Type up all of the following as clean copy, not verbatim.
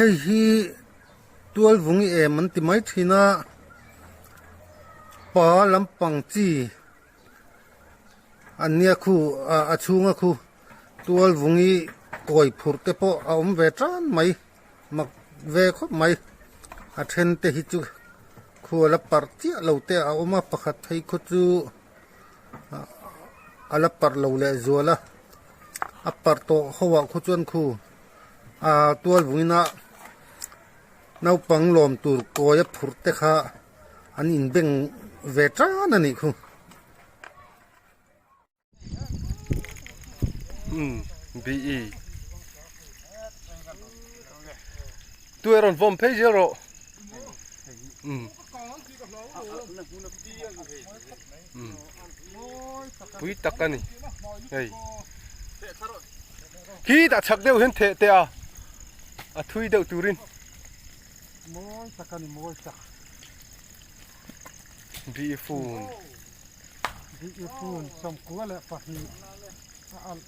hei hi Tualvungi Êm an ti mai thina pa lampang chi ania khu a chunga khu Tualvungi koi phurte po a ve tran mai mak ve khop mai a then te hi chu khu la partia lo te a oma pakhat thei khu chu ala par lo le zola a par to howa khu chuan khu a Tualvungi na nau pang lom tur koya phurte kha an in beng ve tran ani khu BE tueron vawmkeh zero pui takani hey khi đã chắc đều hiện thể te à thui đều turin moi takani moi tak beautiful som kwa le pahi al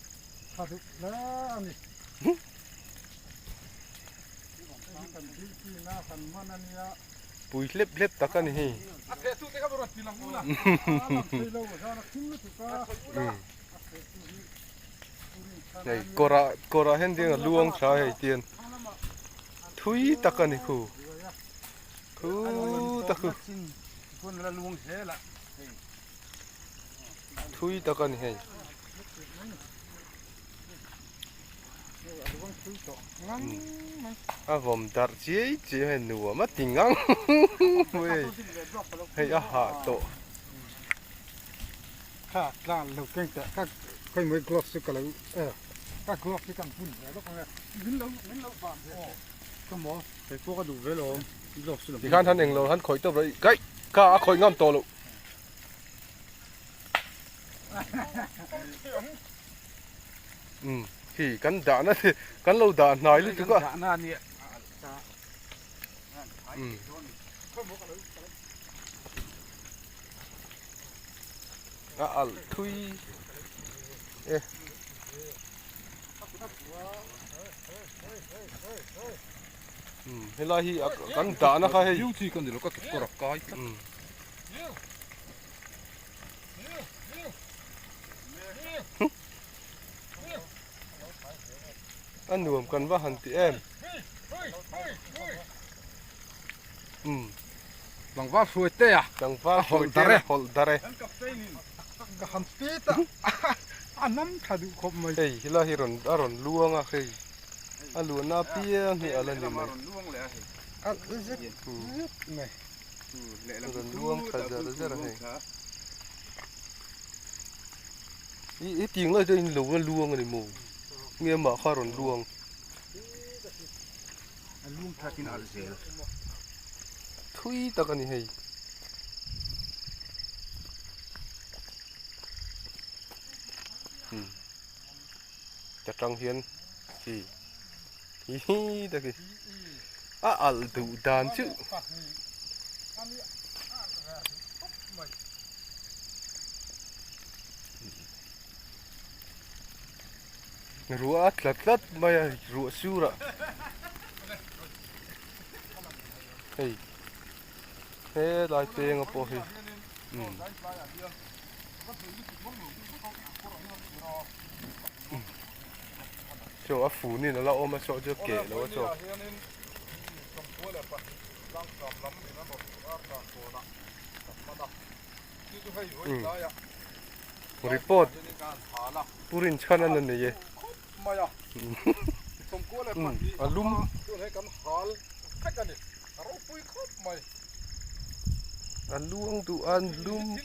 hadu la ani pui lep takani hi này cora hen tiếng là luông sao hay tiền thui takani khu taku thui takani hay à vòng dar chế hay nua mất tình ngang hay hạ tổ ha lan lo keng ta ka koi moi gloves ka lo ka gloves kan pun lo ka min lo ba ko mo te ko ka du ve lo gloves lo thì khán thân anh lo hắn khỏi tập đấy cái cả khỏi ngâm to luôn thì cắn đá nó thì cắn lâu đá nói luôn chứ có thui hay là hi cắn đá nó khai yêu thì còn gì nó có cái cọt cái anh nuông cần vào hành thì em bằng vác phơi tê à chẳng vào hồi đare ka ham pi ta anam thadu khop mai hey hila hiron aron luang a khi alu na pia ni ala ni mai al zet mai aron luang khaja ra hey ý tiếng lời cho anh lú luang này mù nghe mà kha ron luang thakin al zel thui takani hey chặt trăng hiền thì hi đây al đủ đàn chứ rùa lát mày rùa sura hey thế lại tiền ở po hi cho phủ ni nó ôm mà cho kể nó cho report purin chanan này ye alum aluang tu alum